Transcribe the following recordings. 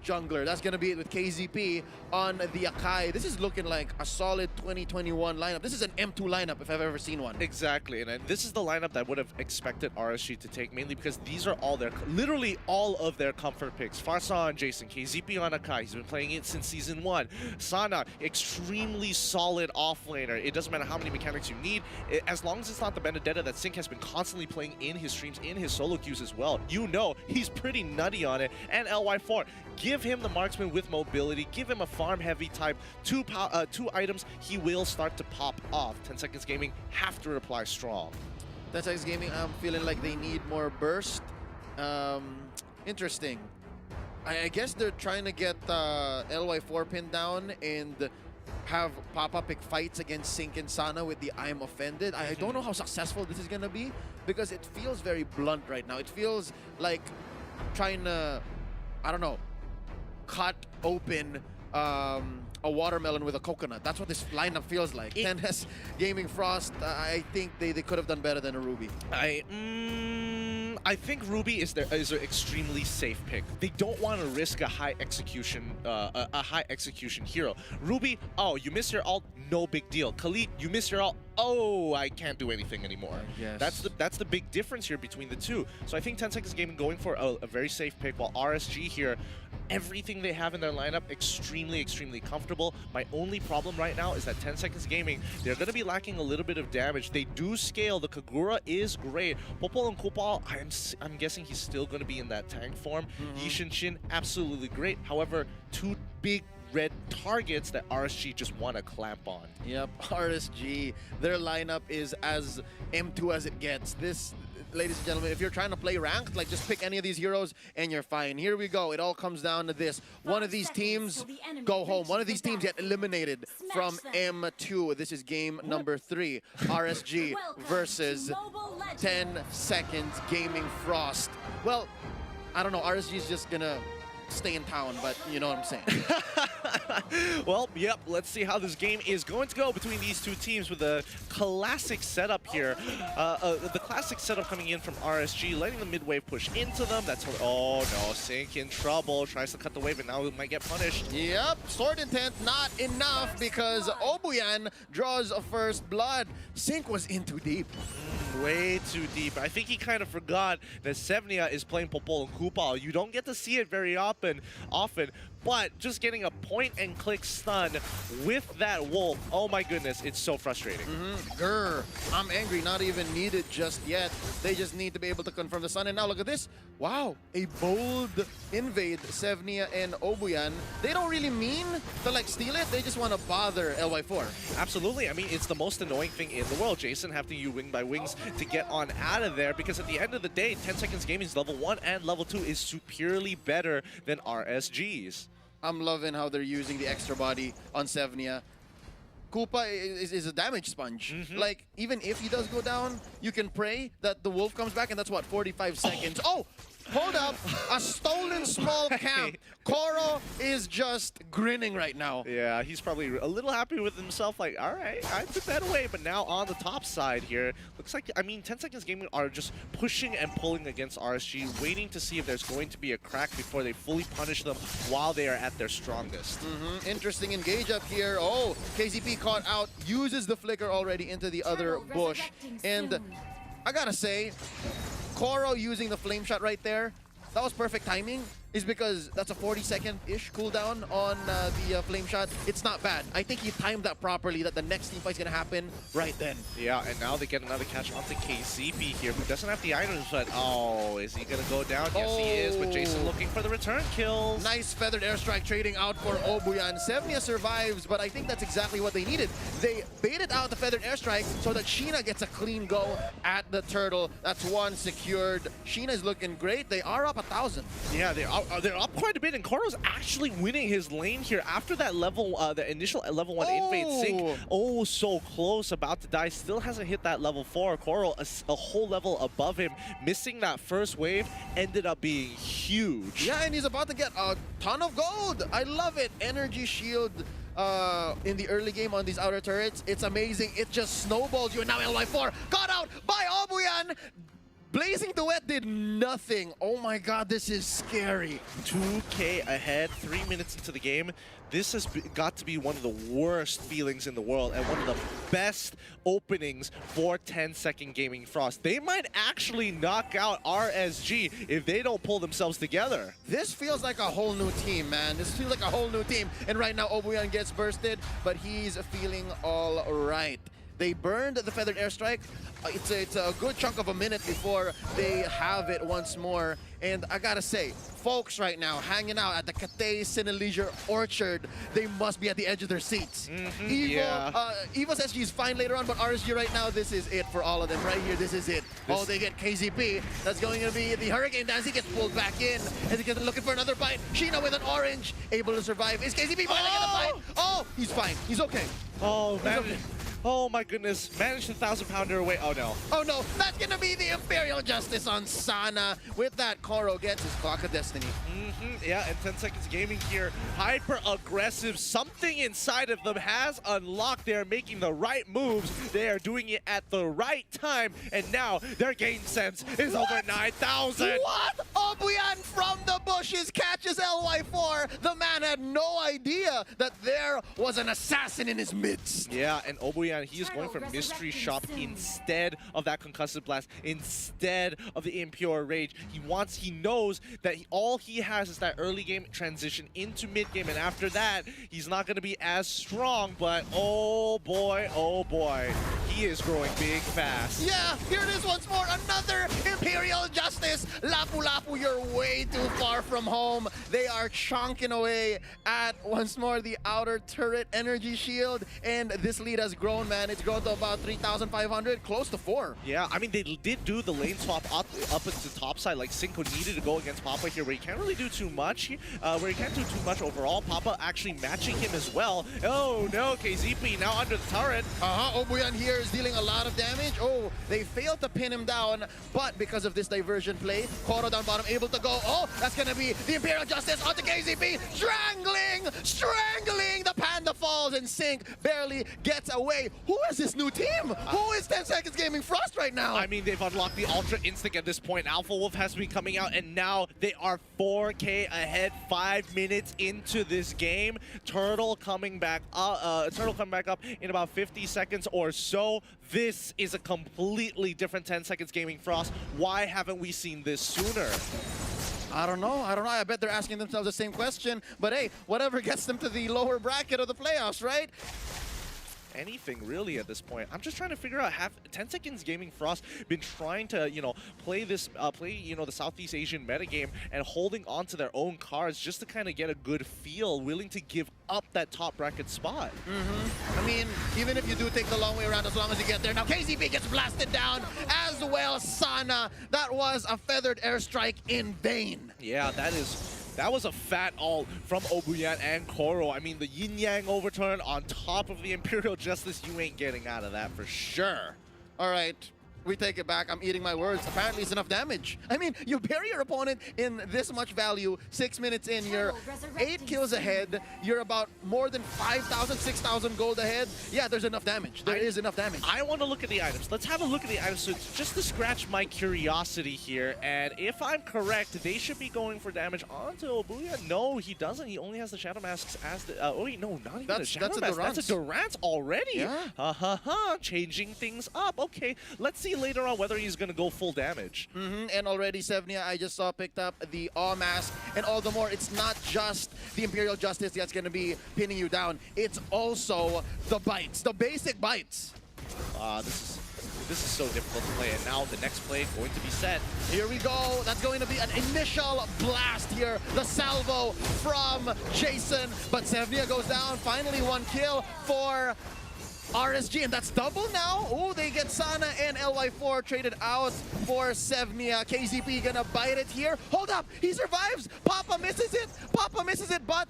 jungler. That's going to be it with KZP on the Akai. This is looking like a solid 2021 lineup. This is an M2 lineup if I've ever seen one. Exactly, and this is the lineup that I would have expected RSG to take, mainly because these are all their, literally all of their comfort picks. Farsa on Jason, KZP on Akai. He's been playing it since Season 1. Sana, extremely solid offlaner. It doesn't matter how many mechanics you need, as long as it's not the Benedetta that Sync has been constantly playing in his streams, in his solo queues as well. You know, he's pretty nutty on it. And LY4, give him the marksman with mobility, give him a farm-heavy type, two items, he will start to pop off. 10 Seconds Gaming have to reply strong. 10 Seconds Gaming, I'm feeling like they need more burst. Interesting. I guess they're trying to get LY4 pinned down and have Papa pick fights against Sync and Sana with the I'm offended. I don't know how successful this is going to be because it feels very blunt right now. It feels like trying to, I don't know, cut open a watermelon with a coconut. That's what this lineup feels like. 10S Gaming Frost, I think they could have done better than a Ruby. I think Ruby is an extremely safe pick. They don't want to risk a high execution hero. Ruby, oh, you missed your ult, no big deal. Khalid, you missed your ult, oh, I can't do anything anymore. Yes. That's the big difference here between the two. So I think 10 Seconds Gaming going for a very safe pick, while RSG here, everything they have in their lineup, extremely comfortable. My only problem right now is that 10 Seconds Gaming, they're going to be lacking a little bit of damage. They do scale. The Kagura is great. Popol and Kupal, I'm guessing he's still going to be in that tank form. Yishin Shin, absolutely great. However, two big red targets that RSG just want to clamp on. Yep, RSG, their lineup is as M2 as it gets. This, ladies and gentlemen, if you're trying to play ranked, like just pick any of these heroes and you're fine. Here we go. It all comes down to this. One of these teams go home. One of these teams get eliminated from M2. This is game number 3. RSG versus 10 Seconds Gaming Frost. Well, I don't know. RSG is just gonna stay in town, but you know what I'm saying. Well, yep, let's see how this game is going to go between these two teams with a classic setup here. The classic setup coming in from RSG, letting the mid-wave push into them. That's how, oh no, Sync in trouble, tries to cut the wave, and now it might get punished. Yep, sword intent not enough because Obuyan draws a first blood. Sync was in too deep. Way too deep. I think he kind of forgot that Sevnia is playing Popol and Kupal. You don't get to see it very often, but just getting a point-and-click stun with that wolf, oh my goodness, it's so frustrating. Grr, I'm angry, not even needed just yet. They just need to be able to confirm the stun. And now look at this. Wow, a bold invade, Sevnia and Obuyan. They don't really mean to like steal it, they just want to bother LY4. Absolutely, I mean, it's the most annoying thing in the world. Jason having to use wing by wings to get on out of there, because at the end of the day, 10 Seconds Gaming's level 1 and level 2 is superiorly better than RSG's. I'm loving how they're using the extra body on Sevnia. Koopa is a damage sponge. Like, even if he does go down, you can pray that the wolf comes back, and that's what, 45 seconds. Oh! Hold up, a stolen small camp. Koro is just grinning right now. Yeah, he's probably a little happy with himself, like, all right, I took that away. But now on the top side here, looks like, I mean, 10 Seconds Gaming are just pushing and pulling against RSG, waiting to see if there's going to be a crack before they fully punish them while they are at their strongest. Interesting engage up here. Oh, KZP caught out, uses the flicker already into the other bush. And I gotta say, Koro using the flame shot right there, that was perfect timing. Is because that's a 40-second-ish cooldown on the flame shot. It's not bad. I think he timed that properly, that the next team fight's gonna happen right then. Yeah, and now they get another catch onto KZP here, who doesn't have the items, but oh, is he gonna go down? Yes, he is, with Jason looking for the return kills. Nice feathered airstrike trading out for Obuyan. Sevnia survives, but I think that's exactly what they needed. They baited out the feathered airstrike so that Sheena gets a clean go at the turtle. That's one secured. Sheena's looking great. They are up 1,000. Yeah, they're up quite a bit, and Koro's actually winning his lane here after that level, the initial level 1 invade sync. Oh, so close, about to die. Still hasn't hit that level 4. Koro, a whole level above him, missing that first wave, ended up being huge. Yeah, and he's about to get a ton of gold. I love it. Energy shield in the early game on these outer turrets. It's amazing. It just snowballs you, and now LY4 got out by Obuyan. Blazing Duet did nothing. Oh my god, this is scary. 2K ahead, 3 minutes into the game. This has got to be one of the worst feelings in the world and one of the best openings for 10-second Gaming Frost. They might actually knock out RSG if they don't pull themselves together. This feels like a whole new team, man. This feels like a whole new team. And right now, Obuyan gets bursted, but he's feeling all right. They burned the Feathered Airstrike. It's a good chunk of a minute before they have it once more. And I gotta say, folks right now hanging out at the Cathay Cineleisure Orchard, they must be at the edge of their seats. Evo says she's fine later on, but RSG right now, this is it for all of them. Right here, this is it. Oh, they get KZP. That's going to be the Hurricane Dance. He gets pulled back in. And he gets looking for another bite. Sheena with an orange, able to survive. Is KZP finally gonna bite? Oh, he's fine. He's okay. Oh, man. Oh my goodness, managed the 1,000-pounder away. Oh no. Oh no, that's gonna be the Imperial Justice on Sana. With that, Koro gets his Clock of Destiny. Yeah, and 10 Seconds Gaming here, hyper aggressive. Something inside of them has unlocked. They're making the right moves. They are doing it at the right time. And now their game sense is over 9,000. What? Obuyan from the bushes catches LY4. The man had no idea that there was an assassin in his midst. Yeah, and Obuyan, he is going for Mystery Shop instead of that Concussive Blast, instead of the Impure Rage. He knows that all he has is that early game transition into mid game, and after that, he's not going to be as strong, but oh boy, he is growing big fast. Yeah, here it is once more, another Imperial Justice. Lapu Lapu, you're way too far from home. They are chonking away at, once more, the outer turret energy shield, and this lead has grown, man. It's grown to about 3,500, close to 4. Yeah, I mean, they did do the lane swap up into top side, like Cinco needed to go against Papa here, where he can't really do too much, overall. Papa actually matching him as well. Oh no, KZP now under the turret. Obuyan here is dealing a lot of damage. Oh, they failed to pin him down, but because of this diversion play, Koro down bottom able to go. Oh, that's gonna be the Imperial Justice onto KZP, strangling. The Panda falls and Sync barely gets away. Who is this new team? Who is 10 Seconds Gaming Frost right now? I mean, they've unlocked the Ultra Instinct at this point. Alpha Wolf has been coming out, and now they are 4K ahead 5 minutes into this game. Turtle coming back up in about 50 seconds or so. This is a completely different 10 Seconds Gaming Frost. Why haven't we seen this sooner? I don't know. I bet they're asking themselves the same question. But hey, whatever gets them to the lower bracket of the playoffs, right? Anything really at this point. I'm just trying to figure out, have 10 Seconds Gaming Frost been trying to, play the Southeast Asian metagame and holding on to their own cards just to kind of get a good feel, willing to give up that top bracket spot. I mean, even if you do take the long way around, as long as you get there. Now KZP gets blasted down as well. Sana, that was a Feathered Airstrike in vain. Yeah, that was a fat ult from Obuyan and Koro. I mean, the yin-yang overturn on top of the Imperial Justice, you ain't getting out of that for sure. All right, we take it back. I'm eating my words. Apparently, it's enough damage. I mean, you bury your opponent in this much value. 6 minutes in, you're 8 kills ahead. You're about more than 5,000, 6,000 gold ahead. Yeah, there's enough damage. There is enough damage. I want to look at the items. Let's have a look at the items. So just to scratch my curiosity here, and if I'm correct, they should be going for damage onto Obuya. No, he doesn't. He only has the Shadow Masks as the... oh, wait, no, not even a Shadow Mask. That's a Durant already. Yeah. Changing things up. Okay, let's see later on whether he's going to go full damage. And already Sevnia, I just saw, picked up the Awe Mask. And all the more, it's not just the Imperial Justice that's going to be pinning you down. It's also the bites, the basic bites. This is so difficult to play, and now the next play going to be set. Here we go. That's going to be an initial blast here. The salvo from Jason, but Sevnia goes down. Finally, 1 kill for RSG, and that's double now. Oh, they get Sana and LY4 traded out for Sevnia. KZP gonna bite it here. Hold up, he survives. Papa misses it, but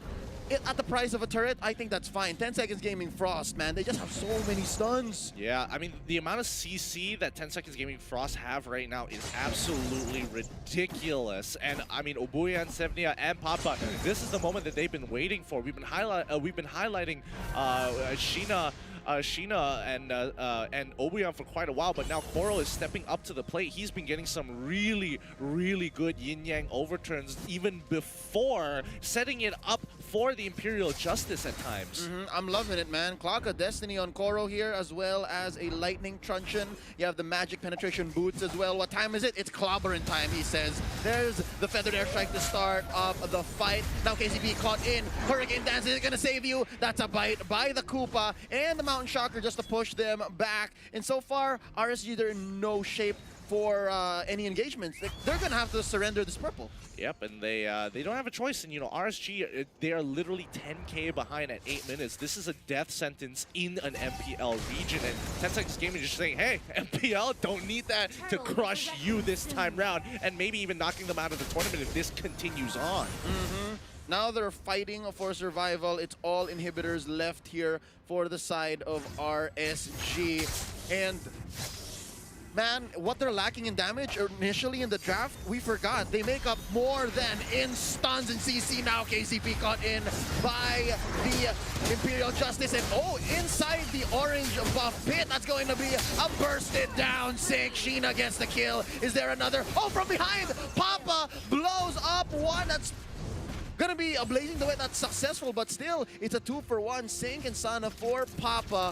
at the price of a turret, I think that's fine. 10 Seconds Gaming Frost, man, they just have so many stuns. Yeah, I mean, the amount of CC that 10 Seconds Gaming Frost have right now is absolutely ridiculous. And I mean, Obuyan, Sevnia, and Papa, this is the moment that they've been waiting for. We've been highlighting Sheena Sheena and Obuyan for quite a while, but now Koro is stepping up to the plate. He's been getting some really, really good yin-yang overturns even before setting it up for the Imperial Justice at times. I'm loving it, man. Clock of Destiny on Koro here, as well as a Lightning Truncheon. You have the Magic Penetration Boots as well. What time is it? It's clobbering time, he says. There's the Feathered Airstrike to start of the fight. Now KCP caught in. Hurricane Dance, is it going to save you? That's a bite by the Koopa and the Mountain Shocker just to push them back. And so far, RSG, they're in no shape for any engagements. They're going to have to surrender this purple. Yep, and they don't have a choice. And, you know, RSG, they are literally 10K behind at 8 minutes. This is a death sentence in an MPL region. And 10 Seconds Gaming is just saying, hey, MPL don't need that to crush you this time round. And maybe even knocking them out of the tournament if this continues on. Now they're fighting for survival. It's all inhibitors left here for the side of RSG. And man, what they're lacking in damage initially in the draft, we forgot. They make up more than in stuns and CC. Now KCP caught in by the Imperial Justice. And oh, inside the orange buff pit, that's going to be a bursted down sync. Sheena gets the kill. Is there another? Oh, from behind, Papa blows up one. That's gonna be a blazing duet that's successful, but still, it's a 2-for-1 sync and Sana for Papa.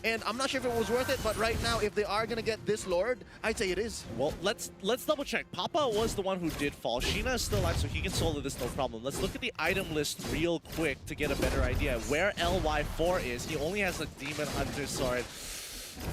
And I'm not sure if it was worth it, but right now, if they are gonna get this Lord, I'd say it is. Well, let's double check. Papa was the one who did fall. Sheena is still alive, so he can solo this no problem. Let's look at the item list real quick to get a better idea where LY4 is. He only has a Demon Hunter sword.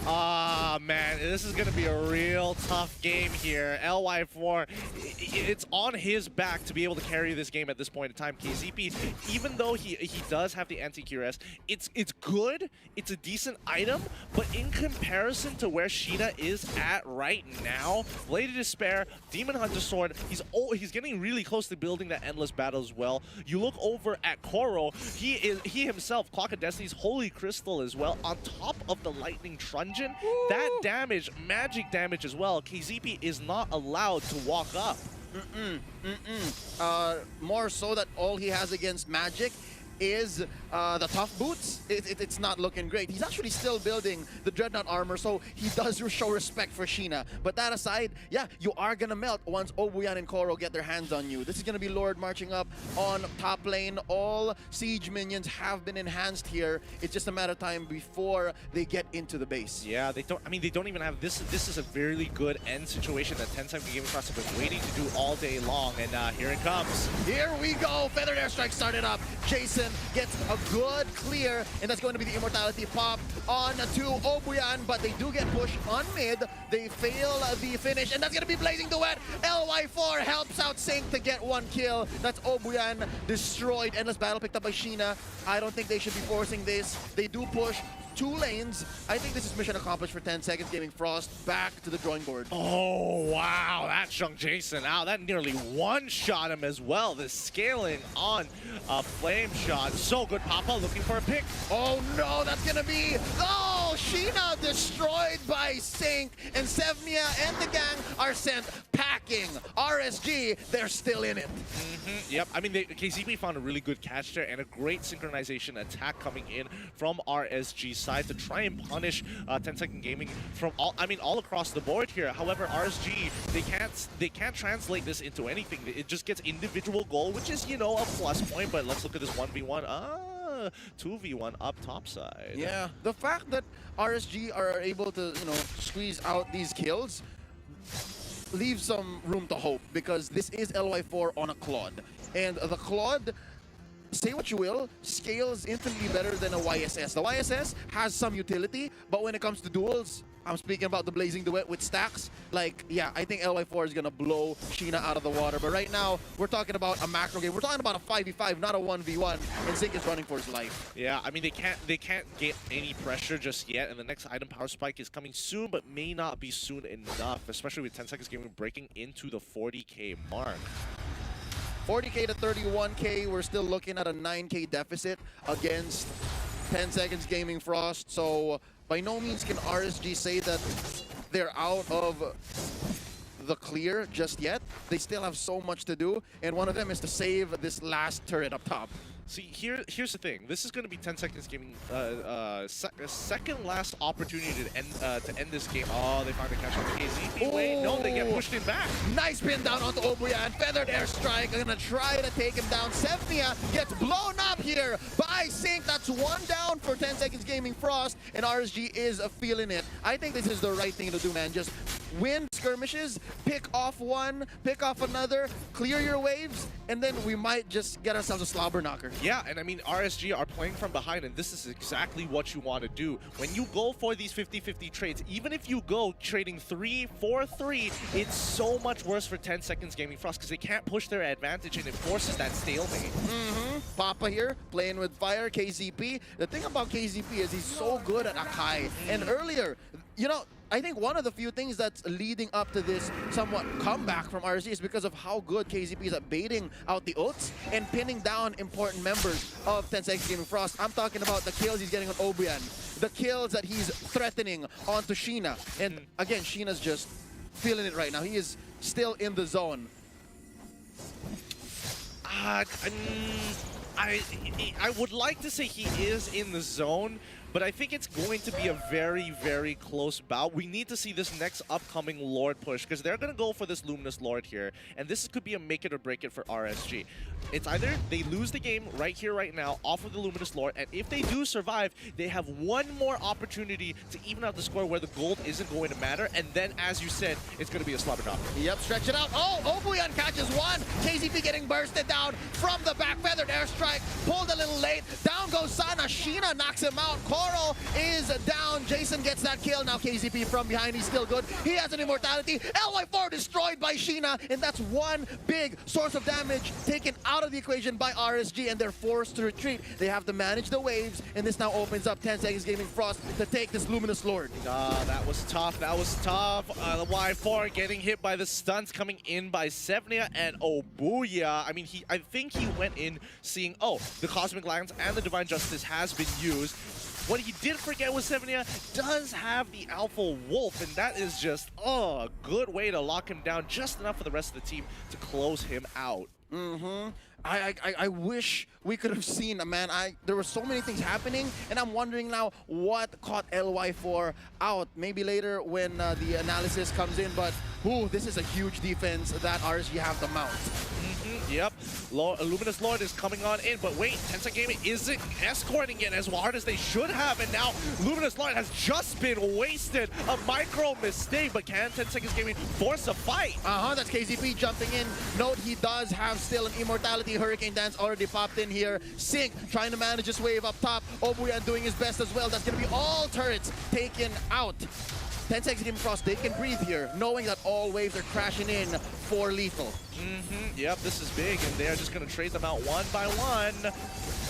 Ah, man, this is going to be a real tough game here. LY4, it's on his back to be able to carry this game at this point in time. KZP, even though he does have the anti-QRS, it's good, it's a decent item, but in comparison to where Sheena is at right now, Blade of Despair, Demon Hunter Sword, he's getting really close to building that endless battle as well. You look over at Koro, he himself, Clock of Destiny's Holy Crystal as well, on top of the Lightning Truncheon. That damage, magic damage as well, KZP is not allowed to walk up. More so that all he has against magic is the tough boots. It's not looking great. He's actually still building the Dreadnought armor, so he does show respect for Sheena. But that aside, yeah, you are gonna melt once Obuyan and Koro get their hands on you. This is gonna be Lord marching up on top lane. All siege minions have been enhanced here. It's just a matter of time before they get into the base. Yeah, they don't. I mean, they don't even have this. This is a very good end situation that 10 Seconds Gaming Cross have been waiting to do all day long, and here it comes. Here we go. Feathered Airstrike started up. Jason gets a good clear, and that's going to be the Immortality pop on to Obuyan, but they do get pushed on mid. They fail the finish, and that's going to be Blazing Duet. LY4 helps out Sync to get one kill. That's Obuyan destroyed. Endless Battle picked up by Sheena. I don't think they should be forcing this. They do push 2 lanes. I think this is mission accomplished for 10 Seconds Gaming. Frost back to the drawing board. Oh, wow. That chunk Jason out. That nearly one-shot him as well. The scaling on a flame shot. So good. Papa looking for a pick. Oh, no. That's going to be... Oh, Sheena destroyed by Sync. And Sevnia and the gang are sent packing. RSG, they're still in it. Yep. I mean, KZP found a really good catch there and a great synchronization attack coming in from RSG's side to try and punish 10 Seconds Gaming from all across the board here. However, RSG, they can't translate this into anything. It just gets individual goal, which is, you know, a plus point. But let's look at this 1v1. 2v1 up top side. Yeah, the fact that RSG are able to, you know, squeeze out these kills leaves some room to hope, because this is LY4 on a Claude. And the Claude, say what you will, scales infinitely better than a YSS. The YSS has some utility, but when it comes to duels, I'm speaking about the Blazing Duet with stacks, like, yeah, I think LY4 is going to blow Sheena out of the water. But right now, we're talking about a macro game. We're talking about a 5v5, not a 1v1, and Sync is running for his life. Yeah, I mean, they can't get any pressure just yet, and the next item power spike is coming soon, but may not be soon enough, especially with 10 Seconds Gaming breaking into the 40K mark. 40K to 31K, we're still looking at a 9K deficit against 10 Seconds Gaming Frost, so by no means can RSG say that they're out of the clear just yet. They still have so much to do, and one of them is to save this last turret up top. See, here's the thing. This is going to be 10 Seconds Gaming second last opportunity to end this game. Oh, they finally catch on the KZ. Wait, no, they get pushed in back. Nice pin down onto Obuyan. Feathered airstrike. They're going to try to take him down. Sevnia gets blown up here by Sync. That's one down for 10 Seconds Gaming Frost, and RSG is feeling it. I think this is the right thing to do, man. Just win skirmishes, pick off one, pick off another, clear your waves, and then we might just get ourselves a slobber knocker. Yeah, and I mean, RSG are playing from behind, and this is exactly what you want to do. When you go for these 50-50 trades, even if you go trading 3-4-3, it's so much worse for 10 Seconds Gaming Frost because they can't push their advantage, and it forces that stalemate. Papa here, playing with fire, KZP. The thing about KZP is he's so good at Akai. And earlier, you know, I think one of the few things that's leading up to this somewhat comeback from RSG is because of how good KZP is at baiting out the ults and pinning down important members of 10 Seconds Gaming Frost. I'm talking about the kills he's getting on Obuyan, the kills that he's threatening onto Sheena. And again, Sheena's just feeling it right now. He is still in the zone. I would like to say he is in the zone, but I think it's going to be a very, very close bout. We need to see this next upcoming Lord push because they're going to go for this Luminous Lord here, and this could be a make it or break it for RSG. It's either they lose the game right here, right now, off of the Luminous Lord, and if they do survive, they have one more opportunity to even out the score where the gold isn't going to matter, and then, as you said, it's going to be a slobber knocker. Yep, stretch it out. Oh, Obuyan catches one. KZP getting bursted down from the back. Feathered airstrike, pulled a little late. Down goes Sana. Sheena knocks him out. Coral is down. Jason gets that kill. Now KZP from behind. He's still good. He has an immortality. LY4 destroyed by Sheena, and that's one big source of damage taken out of the equation by RSG, and they're forced to retreat. They have to manage the waves, and this now opens up 10 Seconds Gaming Frost to take this Luminous Lord. That was tough. That was tough. The Y4 getting hit by the stunts coming in by Sevnia and Obuya. I mean, I think he went in seeing, oh, the Cosmic Lance and the Divine Justice has been used. What he did forget was Sevnia does have the Alpha Wolf, and that is just, a good way to lock him down, just enough for the rest of the team to close him out. I wish we could have seen, man. There were so many things happening, and I'm wondering now what caught LY4 out. Maybe later when the analysis comes in, but this is a huge defense that RSG have to mount. Yep, Luminous Lord is coming on in, but wait, 10 Seconds Gaming isn't escorting it as hard as they should have, and now Luminous Lord has just been wasted. A micro mistake, but can 10 Seconds Gaming force a fight? That's KZP jumping in. Note he does have still an immortality. Hurricane Dance already popped in here. Sync trying to manage his wave up top. Obuyan doing his best as well. That's going to be all turrets taken out. 10 Seconds Gaming Frost, they can breathe here, knowing that all waves are crashing in for lethal. Yep, this is big, and they're just going to trade them out one by one.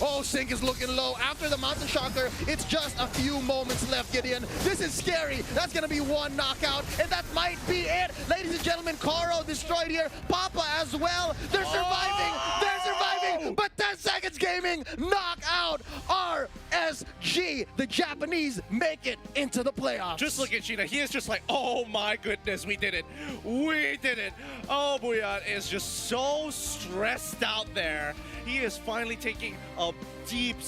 Oh, Sync is looking low. After the Mountain Shocker, it's just a few moments left, Gideon. This is scary. That's going to be one knockout, and that might be it. Ladies and gentlemen, Koro destroyed here. Papa as well. They're surviving. They're surviving. But 10 Seconds Gaming knock out RSG. The Japanese make it into the playoffs. Just look at Sheena. He is just like, oh my goodness, we did it. We did it. Oh, Buyan is just so stressed out there. He is finally taking a deep